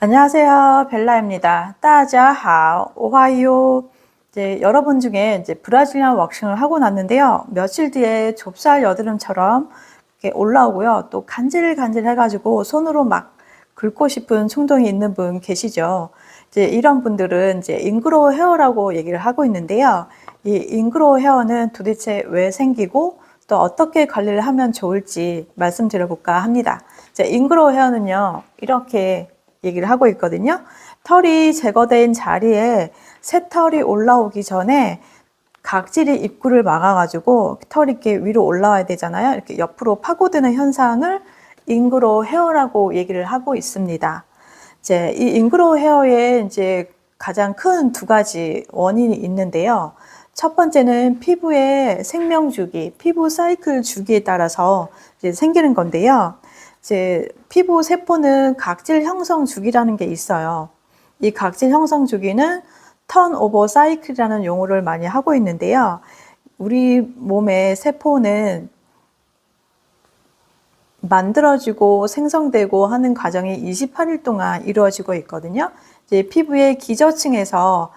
안녕하세요. 벨라입니다. 大家好, 오하이오. 이제 여러분 중에 이제 브라질리안 왁싱을 하고 났는데요. 며칠 뒤에 좁쌀 여드름처럼 이렇게 올라오고요. 또 간질간질 해가지고 손으로 막 긁고 싶은衝動이 있는 분 계시죠. 이제 이런 분들은 이제 잉그로우 헤어라고 얘기를 하고 있는데요. 이 잉그로우 헤어는 도대체 왜 생기고 또 어떻게 관리를 하면 좋을지 말씀드려볼까 합니다. 이제 잉그로우 헤어는요, 이렇게 얘기를 하고 있거든요. 털이 제거된 자리에 새 털이 올라오기 전에 각질이 입구를 막아가지고 털이 이렇게 위로 올라와야 되잖아요. 이렇게 옆으로 파고드는 현상을 잉그로우 헤어라고 얘기를 하고 있습니다. 이제 이 잉그로우 헤어에 이제 가장 큰 두 가지 원인이 있는데요. 첫 번째는 피부의 생명 주기, 피부 사이클 주기에 따라서 이제 생기는 건데요. 이제 피부 세포는 각질 형성 주기라는 게 있어요. 이 각질 형성 주기는 턴오버 사이클이라는 용어를 많이 하고 있는데요. 우리 몸의 세포는 만들어지고 생성되고 하는 과정이 28일 동안 이루어지고 있거든요. 이제 피부의 기저층에서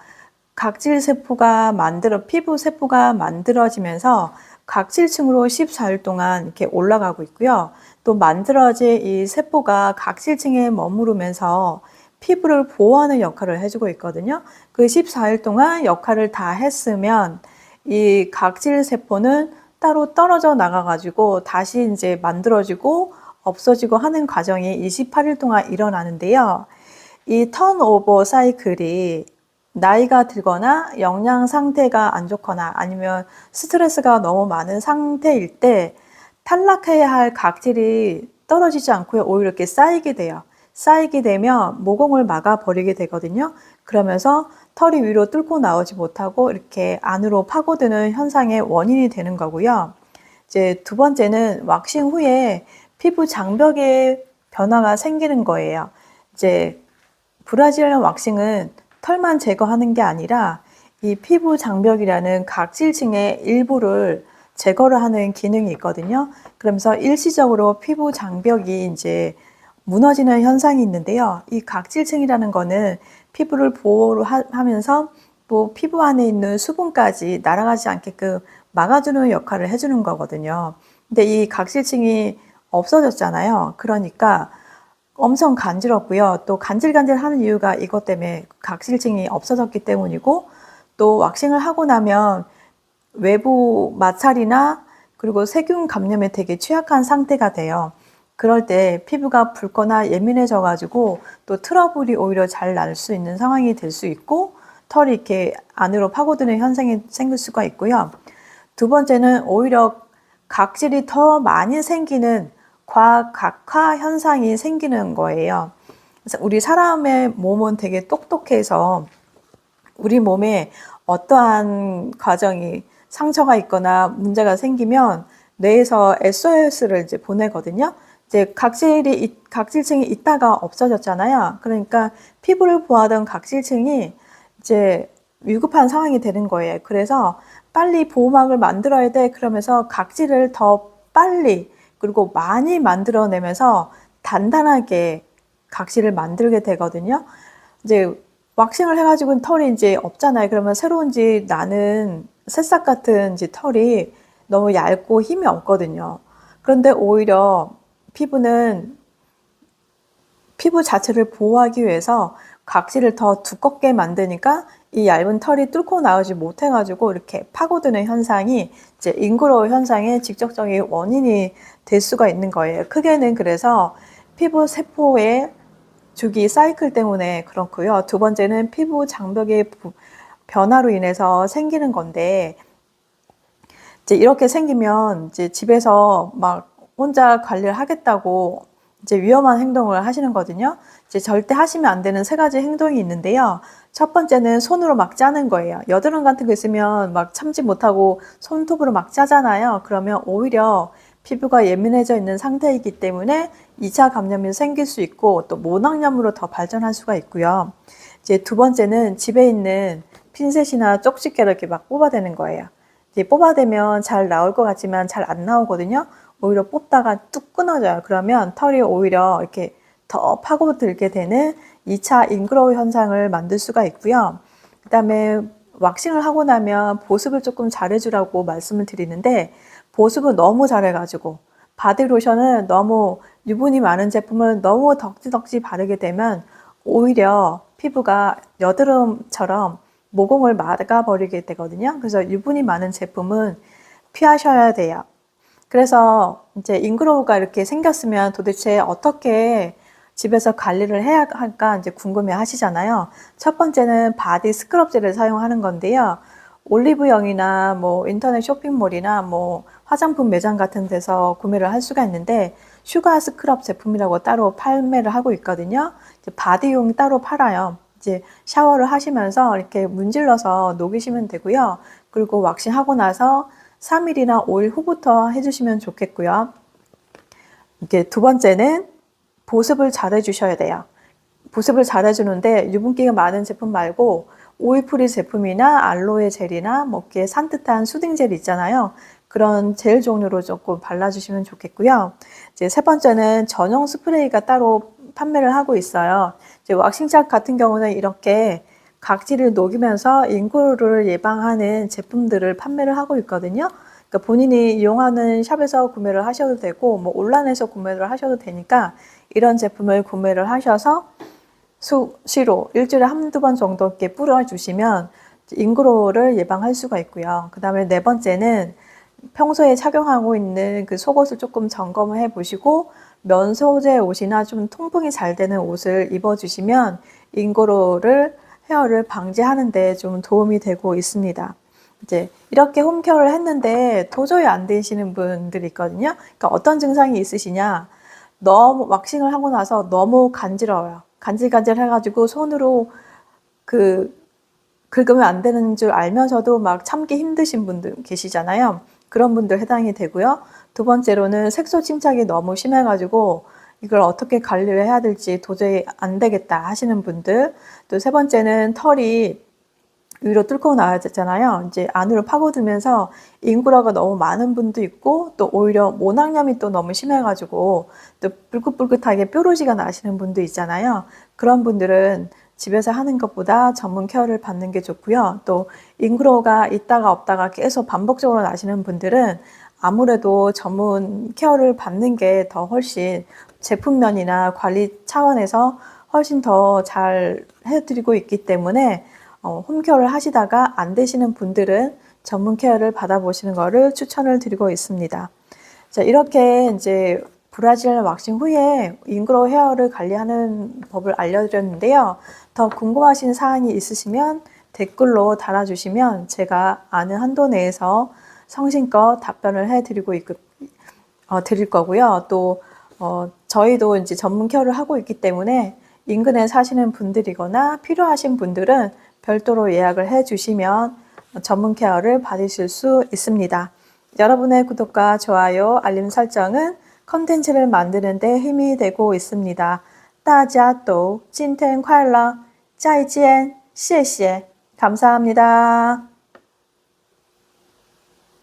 피부 세포가 만들어지면서 각질층으로 14일 동안 이렇게 올라가고 있고요. 또 만들어진 이 세포가 각질층에 머무르면서 피부를 보호하는 역할을 해주고 있거든요. 그 14일 동안 역할을 다 했으면 이 각질 세포는 따로 떨어져 나가가지고 다시 이제 만들어지고 없어지고 하는 과정이 28일 동안 일어나는데요. 이 턴오버 사이클이 나이가 들거나 영양 상태가 안 좋거나 아니면 스트레스가 너무 많은 상태일 때 탈락해야 할 각질이 떨어지지 않고요. 오히려 이렇게 쌓이게 돼요. 쌓이게 되면 모공을 막아버리게 되거든요. 그러면서 털이 위로 뚫고 나오지 못하고 이렇게 안으로 파고드는 현상의 원인이 되는 거고요. 이제 두 번째는 왁싱 후에 피부 장벽에 변화가 생기는 거예요. 이제 브라질리안 왁싱은 털만 제거하는 게 아니라 이 피부 장벽이라는 각질층의 일부를 제거를 하는 기능이 있거든요. 그러면서 일시적으로 피부 장벽이 이제 무너지는 현상이 있는데요. 이 각질층이라는 거는 피부를 보호하면서 또 피부 안에 있는 수분까지 날아가지 않게끔 막아주는 역할을 해주는 거거든요. 근데 이 각질층이 없어졌잖아요. 그러니까 엄청 간지럽고요. 또 간질간질 하는 이유가 이것 때문에 각질층이 없어졌기 때문이고, 또 왁싱을 하고 나면 외부 마찰이나 그리고 세균 감염에 되게 취약한 상태가 돼요. 그럴 때 피부가 붉거나 예민해져 가지고 또 트러블이 오히려 잘 날 수 있는 상황이 될 수 있고, 털이 이렇게 안으로 파고드는 현상이 생길 수가 있고요. 두 번째는 오히려 각질이 더 많이 생기는 과각화 현상이 생기는 거예요. 그래서 우리 사람의 몸은 되게 똑똑해서 우리 몸에 어떠한 과정이 상처가 있거나 문제가 생기면 뇌에서 SOS를 이제 보내거든요. 이제 각질층이 있다가 없어졌잖아요. 그러니까 피부를 보호하던 각질층이 이제 위급한 상황이 되는 거예요. 그래서 빨리 보호막을 만들어야 돼. 그러면서 각질을 더 빨리 그리고 많이 만들어내면서 단단하게 각질을 만들게 되거든요. 이제 왁싱을 해가지고 털이 이제 없잖아요. 그러면 새로운 나는 새싹 같은 털이 너무 얇고 힘이 없거든요. 그런데 오히려 피부는 피부 자체를 보호하기 위해서 각질을 더 두껍게 만드니까 이 얇은 털이 뚫고 나오지 못해가지고 이렇게 파고드는 현상이 이제 잉그로우 현상의 직접적인 원인이 될 수가 있는 거예요. 크게는 그래서 피부 세포의 주기 사이클 때문에 그렇고요. 두 번째는 피부 장벽의 변화로 인해서 생기는 건데, 이제 이렇게 생기면 이제 집에서 막 혼자 관리를 하겠다고 이제 위험한 행동을 하시는 거거든요. 이제 절대 하시면 안 되는 세 가지 행동이 있는데요. 첫 번째는 손으로 막 짜는 거예요. 여드름 같은 거 있으면 막 참지 못하고 손톱으로 막 짜잖아요. 그러면 오히려 피부가 예민해져 있는 상태이기 때문에 2차 감염이 생길 수 있고 또 모낭염으로 더 발전할 수가 있고요. 이제 두 번째는 집에 있는 핀셋이나 쪽집게로 이렇게 막 뽑아대는 거예요. 이제 뽑아대면 잘 나올 것 같지만 잘 안 나오거든요. 오히려 뽑다가 뚝 끊어져요. 그러면 털이 오히려 이렇게 더 파고들게 되는 2차 인그로우 현상을 만들 수가 있고요. 그 다음에 왁싱을 하고 나면 보습을 조금 잘해주라고 말씀을 드리는데, 보습을 너무 잘해가지고 바디로션을 너무 유분이 많은 제품을 너무 덕지덕지 바르게 되면 오히려 피부가 여드름처럼 모공을 막아버리게 되거든요. 그래서 유분이 많은 제품은 피하셔야 돼요. 그래서 이제 인그로우가 이렇게 생겼으면 도대체 어떻게 집에서 관리를 해야 할까 이제 궁금해 하시잖아요. 첫 번째는 바디 스크럽젤을 사용하는 건데요. 올리브영이나 뭐 인터넷 쇼핑몰이나 뭐 화장품 매장 같은 데서 구매를 할 수가 있는데, 슈가 스크럽 제품이라고 따로 판매를 하고 있거든요. 이제 바디용 따로 팔아요. 이제 샤워를 하시면서 이렇게 문질러서 녹이시면 되고요. 그리고 왁싱 하고 나서 3일이나 5일 후부터 해주시면 좋겠고요. 이게 두 번째는 보습을 잘 해주셔야 돼요. 보습을 잘 해주는데 유분기가 많은 제품 말고 오일 프리 제품이나 알로에 젤이나 뭐 이렇게 산뜻한 수딩 젤 있잖아요. 그런 젤 종류로 조금 발라주시면 좋겠고요. 이제 세 번째는 전용 스프레이가 따로 판매를 하고 있어요. 이제 왁싱샷 같은 경우는 이렇게 각질을 녹이면서 인구를 예방하는 제품들을 판매를 하고 있거든요. 그러니까 본인이 이용하는 샵에서 구매를 하셔도 되고, 뭐 온라인에서 구매를 하셔도 되니까 이런 제품을 구매를 하셔서 수시로 일주일에 한두 번 정도 이렇게 뿌려주시면 인그로우를 예방할 수가 있고요. 그 다음에 네 번째는 평소에 착용하고 있는 그 속옷을 조금 점검을 해 보시고, 면 소재 옷이나 좀 통풍이 잘 되는 옷을 입어주시면 인그로우를 헤어를 방지하는 데 좀 도움이 되고 있습니다. 이제 이렇게 홈케어를 했는데 도저히 안 되시는 분들이 있거든요. 그러니까 어떤 증상이 있으시냐? 너무 왁싱을 하고 나서 너무 간지러워요. 간질간질 해가지고 손으로 긁으면 안 되는 줄 알면서도 막 참기 힘드신 분들 계시잖아요. 그런 분들 해당이 되고요. 두 번째로는 색소 침착이 너무 심해가지고 이걸 어떻게 관리를 해야 될지 도저히 안 되겠다 하시는 분들. 또 세 번째는 털이 위로 뚫고 나와야 되잖아요. 이제 안으로 파고들면서 인구라가 너무 많은 분도 있고, 또 오히려 모낭염이 또 너무 심해가지고 또 뿔긋뿔긋하게 뾰루지가 나시는 분도 있잖아요. 그런 분들은 집에서 하는 것보다 전문 케어를 받는 게 좋고요. 또 인그로우가 있다가 없다가 계속 반복적으로 나시는 분들은 아무래도 전문 케어를 받는 게 더 훨씬 제품면이나 관리 차원에서 훨씬 더 잘 해드리고 있기 때문에 홈케어를 하시다가 안 되시는 분들은 전문 케어를 받아보시는 것을 추천을 드리고 있습니다. 자, 이렇게 이제 브라질 왁싱 후에 인그로우 헤어를 관리하는 법을 알려드렸는데요. 더 궁금하신 사항이 있으시면 댓글로 달아주시면 제가 아는 한도 내에서 성심껏 답변을 드릴 거고요. 또 저희도 이제 전문 케어를 하고 있기 때문에 인근에 사시는 분들이거나 필요하신 분들은 별도로 예약을 해주시면 전문 케어를 받으실 수 있습니다. 여러분의 구독과 좋아요, 알림 설정은 컨텐츠를 만드는 데 힘이 되고 있습니다. 大家都今天快乐，再见，谢谢，감사합니다.